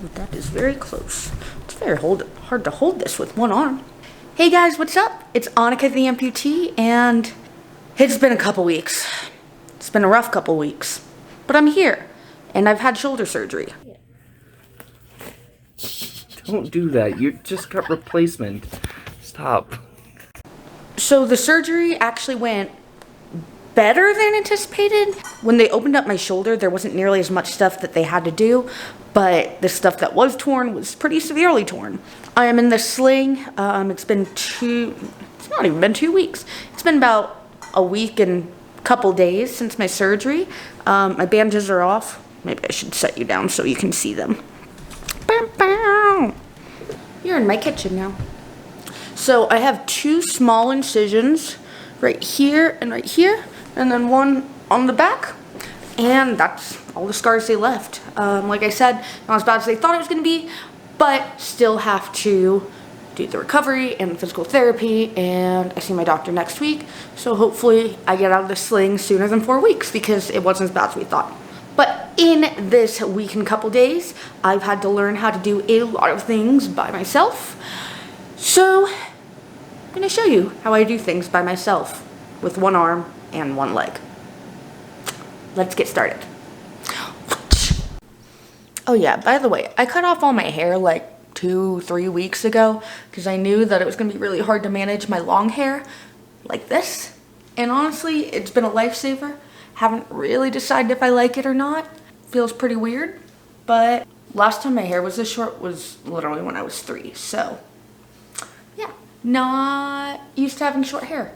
That is very close. It's very hard to hold this with one arm. Hey guys, what's up? It's Annika the amputee, and it's been a couple weeks. It's been a rough couple weeks. But I'm here, and I've had shoulder surgery. Don't do that. You just got replacement. Stop. So the surgery actually went better than anticipated. When they opened up my shoulder, there wasn't nearly as much stuff that they had to do, but the stuff that was torn was pretty severely torn. I am in the sling. It's not even been 2 weeks. It's been about a week and a couple days since my surgery. My bandages are off. Maybe I should set you down so you can see them. Bow, bow. You're in my kitchen now. So I have 2 small incisions right here, and then one on the back, and that's all the scars they left. Like I said, not as bad as they thought it was going to be, but still have to do the recovery and physical therapy, and I see my doctor next week, so hopefully I get out of the sling sooner than 4 weeks, because it wasn't as bad as we thought. But in this week and couple days, I've had to learn how to do a lot of things by myself, so I'm going to show you how I do things by myself with one arm and one leg. Let's get started. Oh yeah, by the way, I cut off all my hair like 2-3 weeks ago because I knew that it was going to be really hard to manage my long hair like this. And honestly, it's been a lifesaver. Haven't really decided if I like it or not. Feels pretty weird, but last time my hair was this short was literally when I was 3, so yeah, not used to having short hair.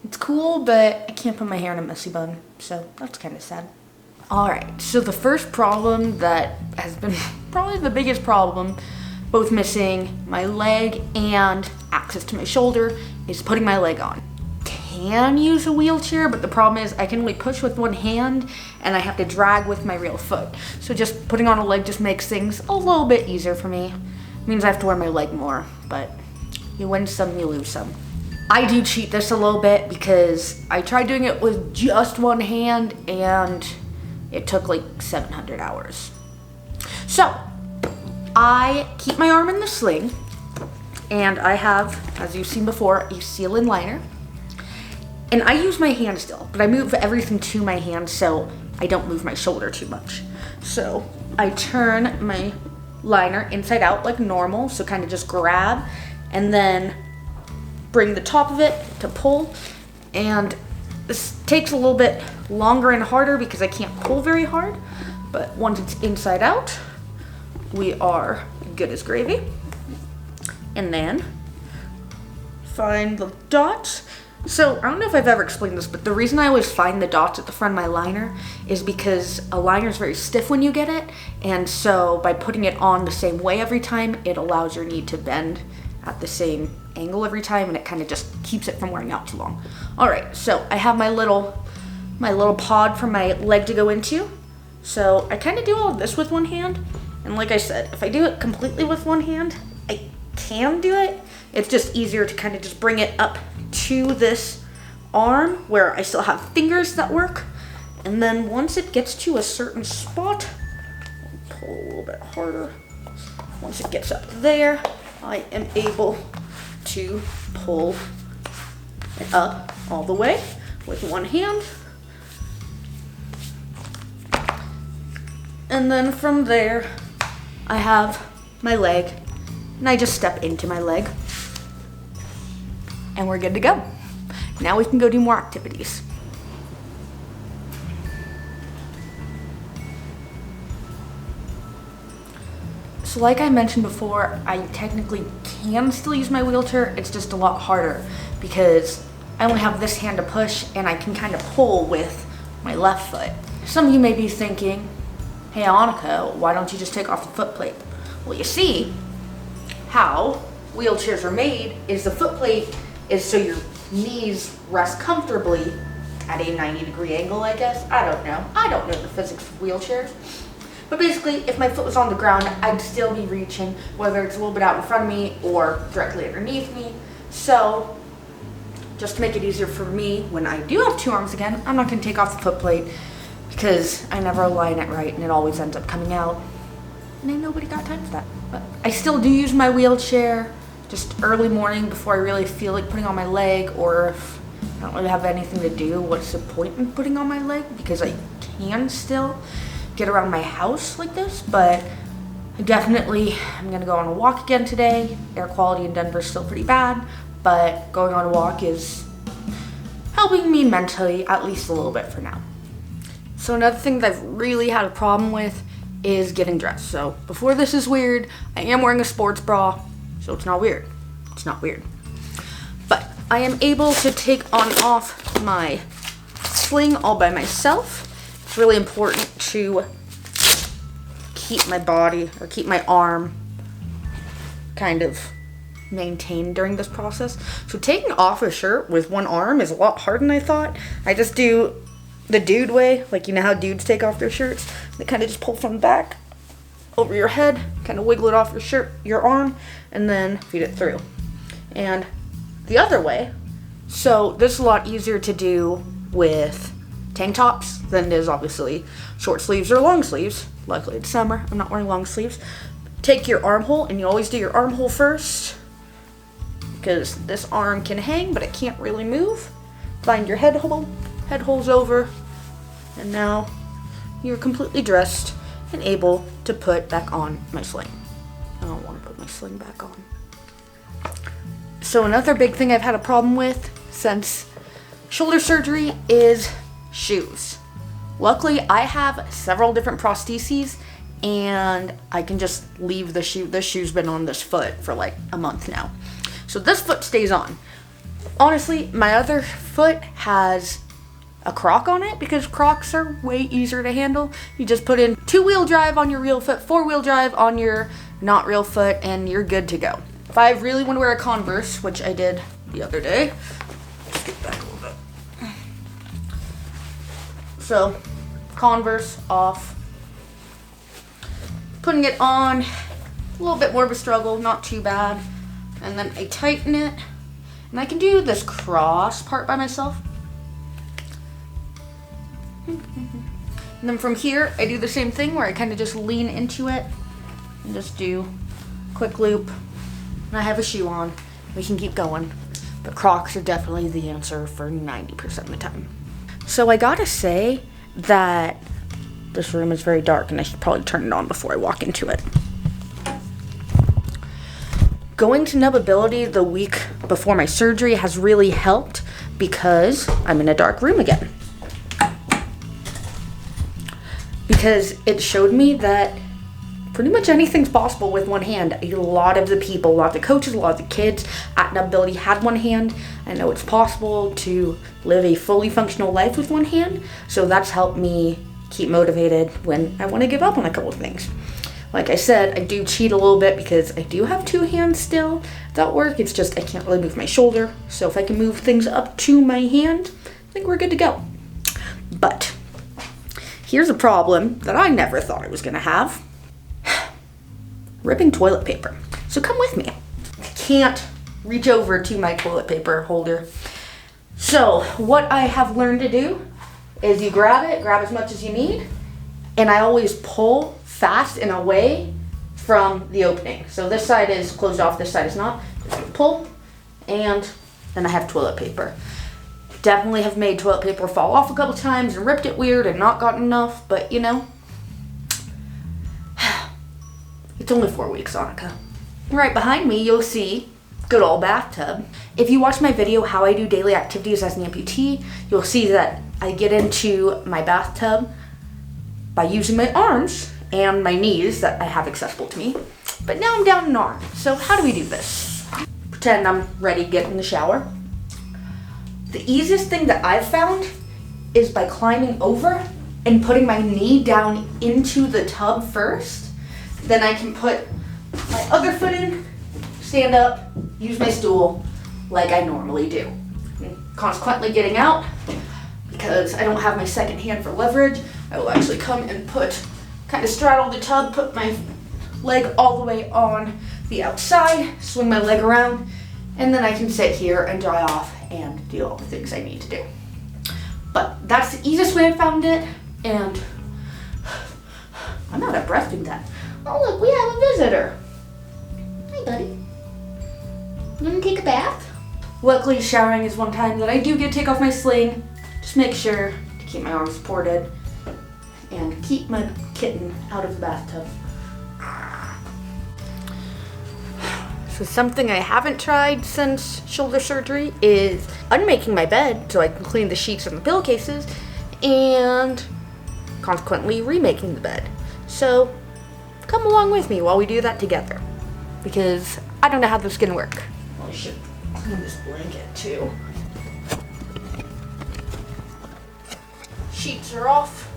It's cool, but I can't put my hair in a messy bun, so that's kind of sad. Alright, so the first problem that has been probably the biggest problem, both missing my leg and access to my shoulder, is putting my leg on. Can use a wheelchair, but the problem is I can only push with one hand and I have to drag with my real foot. So just putting on a leg just makes things a little bit easier for me. It means I have to wear my leg more, but you win some, you lose some. I do cheat this a little bit because I tried doing it with just one hand and it took like 700 hours. So I keep my arm in the sling, and I have, as you've seen before, a seal-in liner. And I use my hand still, but I move everything to my hand so I don't move my shoulder too much. So I turn my liner inside out like normal, so kind of just grab and then bring the top of it to pull. And this takes a little bit longer and harder because I can't pull very hard, but once it's inside out, we are good as gravy. And then find the dots. So I don't know if I've ever explained this, but the reason I always find the dots at the front of my liner is because a liner is very stiff when you get it, and so by putting it on the same way every time, it allows your knee to bend at the same angle every time, and it kind of just keeps it from wearing out too long. All right, so I have my little pod for my leg to go into. So I kind of do all of this with one hand, and like I said, if I do it completely with one hand, I can do it. It's just easier to kind of just bring it up to this arm where I still have fingers that work, and then once it gets to a certain spot, I'll pull a little bit harder. Once it gets up there, I am able to pull it up all the way with one hand. And then from there, I have my leg, and I just step into my leg, and we're good to go. Now we can go do more activities. So like I mentioned before, I technically can still use my wheelchair. It's just a lot harder because I only have this hand to push, and I can kind of pull with my left foot. Some of you may be thinking, hey Annika, why don't you just take off the foot plate? Well, you see, how wheelchairs are made is the foot plate is so your knees rest comfortably at a 90-degree angle, I guess. I don't know the physics of wheelchairs. But basically, if my foot was on the ground, I'd still be reaching, whether it's a little bit out in front of me or directly underneath me. So just to make it easier for me when I do have 2 arms again, I'm not going to take off the foot plate because I never align it right and it always ends up coming out. and ain't nobody got time for that. But I still do use my wheelchair just early morning before I really feel like putting on my leg, or if I don't really have anything to do, what's the point in putting on my leg? Because I can still get around my house like this, but definitely I'm gonna go on a walk again today. Air quality in Denver is still pretty bad, but going on a walk is helping me mentally, at least a little bit for now. So another thing that I've really had a problem with is getting dressed. So before this is weird, I am wearing a sports bra, so it's not weird. It's not weird. But I am able to take on and off my sling all by myself. It's really important to keep my body, or keep my arm kind of maintained during this process. So taking off a shirt with one arm is a lot harder than I thought. I just do the dude way, like you know how dudes take off their shirts? They kind of just pull from the back over your head, kind of wiggle it off your shirt, your arm, and then feed it through. And the other way, so this is a lot easier to do with tank tops than it is obviously short sleeves or long sleeves. Luckily it's summer, I'm not wearing long sleeves. Take your armhole, and you always do your armhole first, because this arm can hang, but it can't really move. Find your head holes over, and now you're completely dressed and able to put back on my sling. I don't want to put my sling back on. So another big thing I've had a problem with since shoulder surgery is shoes. Luckily, I have several different prostheses, and I can just leave the shoe. This shoe's been on this foot for like a month now. So this foot stays on. Honestly, my other foot has a Croc on it, because Crocs are way easier to handle. You just put in 2-wheel drive on your real foot, 4-wheel drive on your not real foot, and you're good to go. If I really want to wear a Converse, which I did the other day, let's get back a little bit. So, Converse off. Putting it on, a little bit more of a struggle, not too bad. And then I tighten it, and I can do this cross part by myself. And then from here, I do the same thing where I kind of just lean into it and just do quick loop. And I have a shoe on. We can keep going. But Crocs are definitely the answer for 90% of the time. So I gotta say that this room is very dark, and I should probably turn it on before I walk into it. Going to Nubbability the week before my surgery has really helped, because I'm in a dark room again. Because it showed me that pretty much anything's possible with one hand. A lot of the people, a lot of the coaches, a lot of the kids at Nubbability had one hand. I know it's possible to live a fully functional life with one hand, so that's helped me keep motivated when I want to give up on a couple of things. Like I said, I do cheat a little bit because I do have 2 hands still that work. It's just I can't really move my shoulder. So if I can move things up to my hand, I think we're good to go. But here's a problem that I never thought I was going to have. Ripping toilet paper. So come with me. I can't reach over to my toilet paper holder. So what I have learned to do is you grab as much as you need, and I always pull fast and away from the opening. So this side is closed off, this side is not. Just pull, and then I have toilet paper. Definitely have made toilet paper fall off a couple times and ripped it weird and not gotten enough, but you know, it's only 4 weeks, Annika. Right behind me, you'll see good old bathtub. If you watch my video, how I do daily activities as an amputee, you'll see that I get into my bathtub by using my arms and my knees that I have accessible to me. But now I'm down an arm. So how do we do this? Pretend I'm ready to get in the shower. The easiest thing that I've found is by climbing over and putting my knee down into the tub first. Then I can put my other foot in, stand up, use my stool like I normally do. And consequently getting out, because I don't have my second hand for leverage, I will actually come and kind of straddle the tub, put my leg all the way on the outside, swing my leg around, and then I can sit here and dry off and do all the things I need to do. But that's the easiest way I found it, and I'm out of breath doing that. Oh look, we have a visitor. Hi buddy. You wanna take a bath? Luckily showering is one time that I do get to take off my sling. Just make sure to keep my arms supported and keep my kitten out of the bathtub. So something I haven't tried since shoulder surgery is unmaking my bed so I can clean the sheets and the pillowcases, and consequently remaking the bed. So come along with me while we do that together, because I don't know how this is gonna work. Well, I should clean this blanket too. Sheets are off.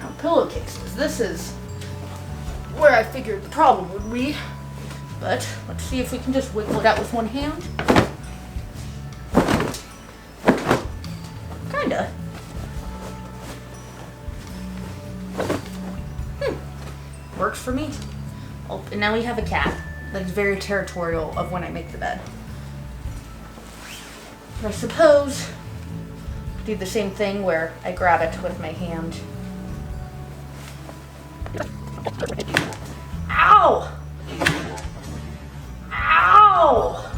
Now pillowcases. This is where I figured the problem would be. But let's see if we can just wiggle it out with one hand. Kinda. Works for me. Oh, and now we have a cat that's very territorial of when I make the bed. I suppose do the same thing where I grab it with my hand. Ow! Ow!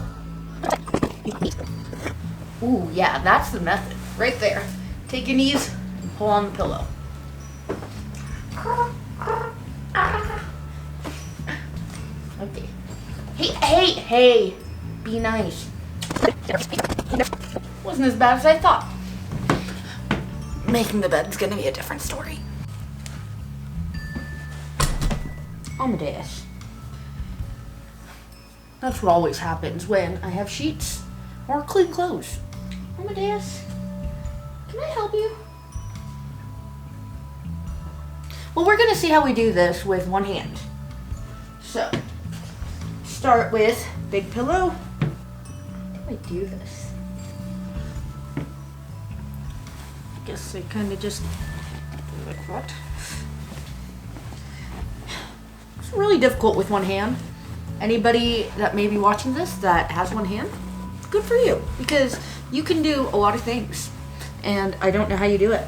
Ooh, yeah, that's the method. Right there. Take your knees and pull on the pillow. Okay. Hey! Be nice. Wasn't as bad as I thought. Making the bed's gonna be a different story. Amadeus. That's what always happens when I have sheets or clean clothes. Amadeus, can I help you? Well, we're gonna see how we do this with one hand. So, start with big pillow. How do I do this? I guess I kind of just do like that. It's really difficult with one hand. Anybody that may be watching this that has one hand, good for you, because you can do a lot of things, and I don't know how you do it.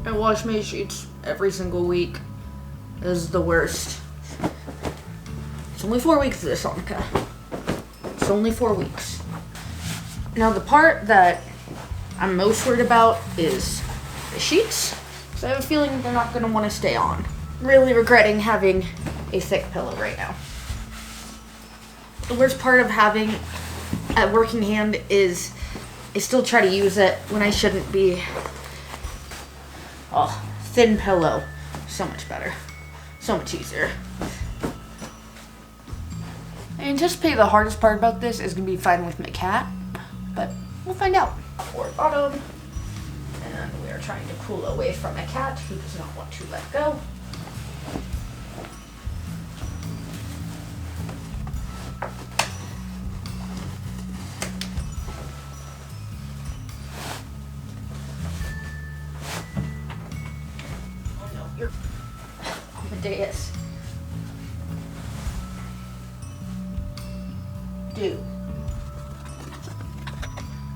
I wash my sheets every single week. This is the worst. It's only 4 weeks of this, Annika. It's only 4 weeks. Now the part that I'm most worried about is the sheets, because I have a feeling they're not going to want to stay on. I'm really regretting having a thick pillow right now. The worst part of having a working hand is I still try to use it when I shouldn't be. Oh, thin pillow. So much better. So much easier. I anticipate the hardest part about this is going to be fighting with my cat, but we'll find out. Or bottom, and we are trying to pull away from my cat who does not want to let go. Oh no, you're Amadeus. Dude.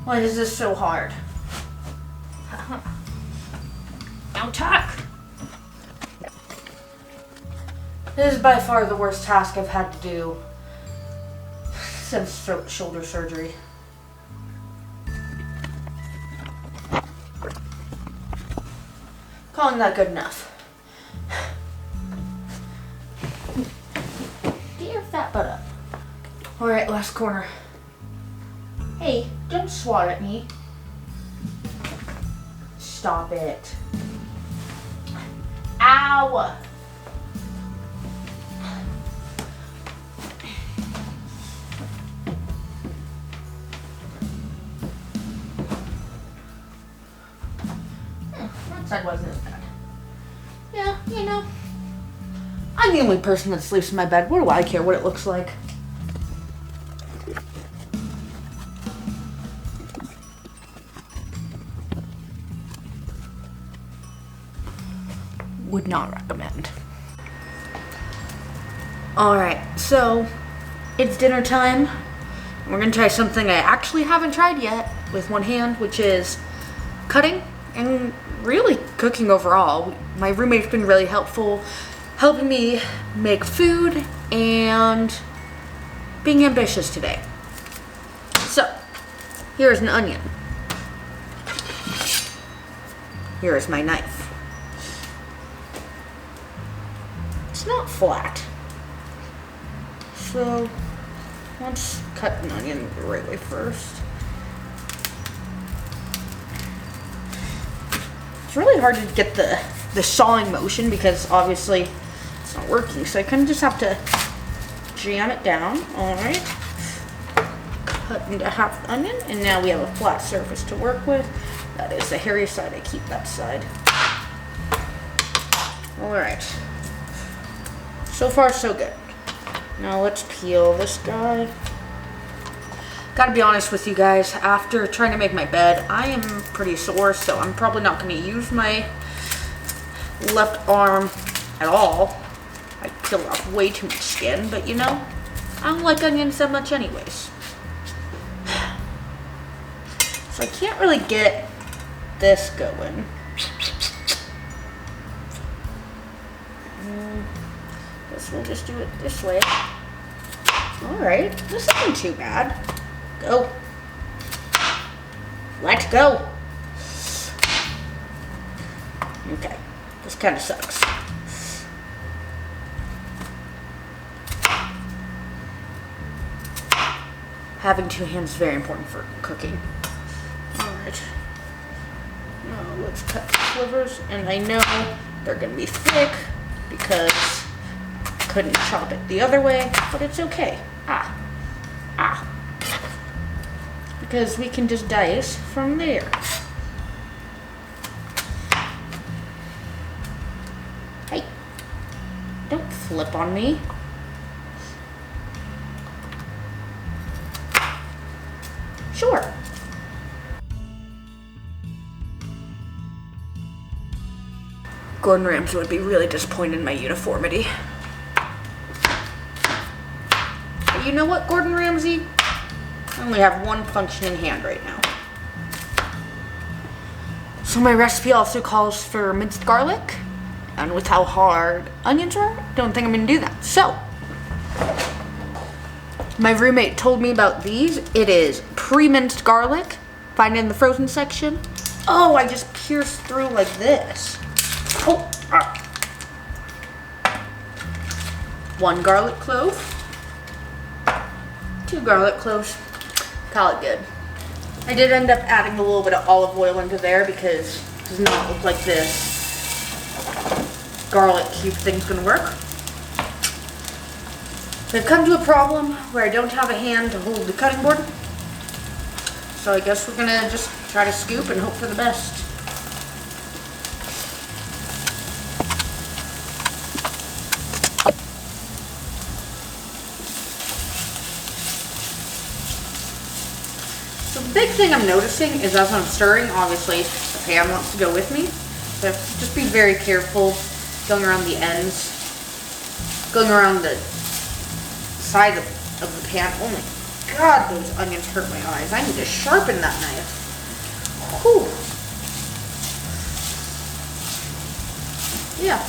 Why is this so hard? Now tuck! This is by far the worst task I've had to do since shoulder surgery. Calling that good enough. Get your fat butt up. Alright, last corner. Hey, don't swat at me. Stop it. Ow! That side wasn't as bad. Yeah, you know, I'm the only person that sleeps in my bed. What do I care what it looks like? Would not recommend. Alright, so it's dinner time. We're gonna try something I actually haven't tried yet with one hand, which is cutting and really cooking overall. My roommate's been really helpful, helping me make food and being ambitious today. So, here's an onion. Here is my knife. It's not flat. So, let's cut an onion the right way first. It's really hard to get the sawing motion because obviously it's not working. So I kind of just have to jam it down. All right. Cut into half the onion, and now we have a flat surface to work with. That is the hairy side. I keep that side. All right. So far, so good. Now let's peel this guy. Gotta be honest with you guys, after trying to make my bed, I am pretty sore, so I'm probably not gonna use my left arm at all. I peeled off way too much skin, but you know, I don't like onions that much anyways. So I can't really get this going. Guess we'll just do it this way. Alright, this isn't too bad. Go. Let's go. Okay, this kind of sucks. Having two hands is very important for cooking. Alright. Now let's cut the slivers, and I know they're gonna be thick because I couldn't chop it the other way, but it's okay. Because we can just dice from there. Hey, don't flip on me. Sure. Gordon Ramsay would be really disappointed in my uniformity. But you know what, Gordon Ramsay? I only have one functioning hand right now. So my recipe also calls for minced garlic, and with how hard onions are, I don't think I'm gonna do that. So, my roommate told me about these. It is pre-minced garlic. Find it in the frozen section. Oh, I just pierced through like this. Oh, one garlic clove, 2 garlic cloves. Call it good. I did end up adding a little bit of olive oil into there because it does not look like this garlic cube thing's gonna work. I've come to a problem where I don't have a hand to hold the cutting board. So I guess we're gonna just try to scoop and hope for the best. The big thing I'm noticing is as I'm stirring, obviously the pan wants to go with me. So I have to just be very careful going around the ends, going around the side of the pan. Oh my God, those onions hurt my eyes. I need to sharpen that knife. Whew. Yeah,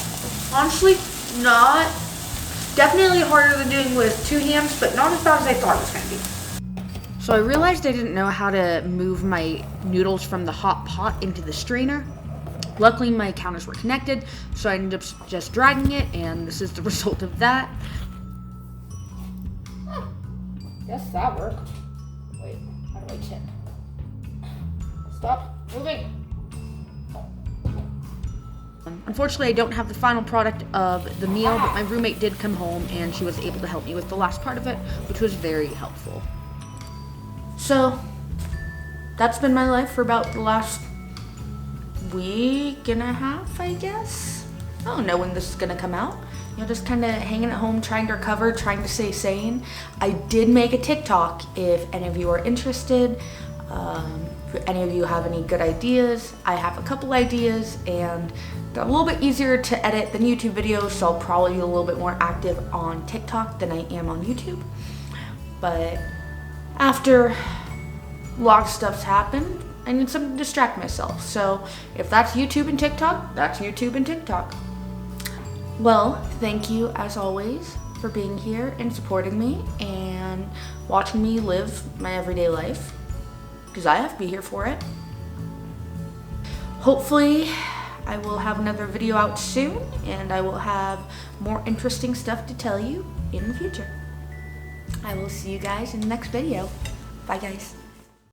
honestly, definitely harder than doing with 2 hands, but not as bad as I thought it was going to be. So I realized I didn't know how to move my noodles from the hot pot into the strainer. Luckily my counters were connected, so I ended up just dragging it, and this is the result of that. Guess that worked. Wait, how do I tip? Stop moving. Unfortunately, I don't have the final product of the meal, but my roommate did come home and she was able to help me with the last part of it, which was very helpful. So, that's been my life for about the last week and a half, I guess. I don't know when this is gonna come out. You know, just kind of hanging at home, trying to recover, trying to stay sane. I did make a TikTok if any of you are interested. If any of you have any good ideas, I have a couple ideas, and they're a little bit easier to edit than YouTube videos, so I'll probably be a little bit more active on TikTok than I am on YouTube. But after a lot of stuff's happened, I need something to distract myself. So if that's YouTube and TikTok, that's YouTube and TikTok. Well, thank you as always for being here and supporting me and watching me live my everyday life, because I have to be here for it. Hopefully I will have another video out soon, and I will have more interesting stuff to tell you in the future. I will see you guys in the next video. Bye guys.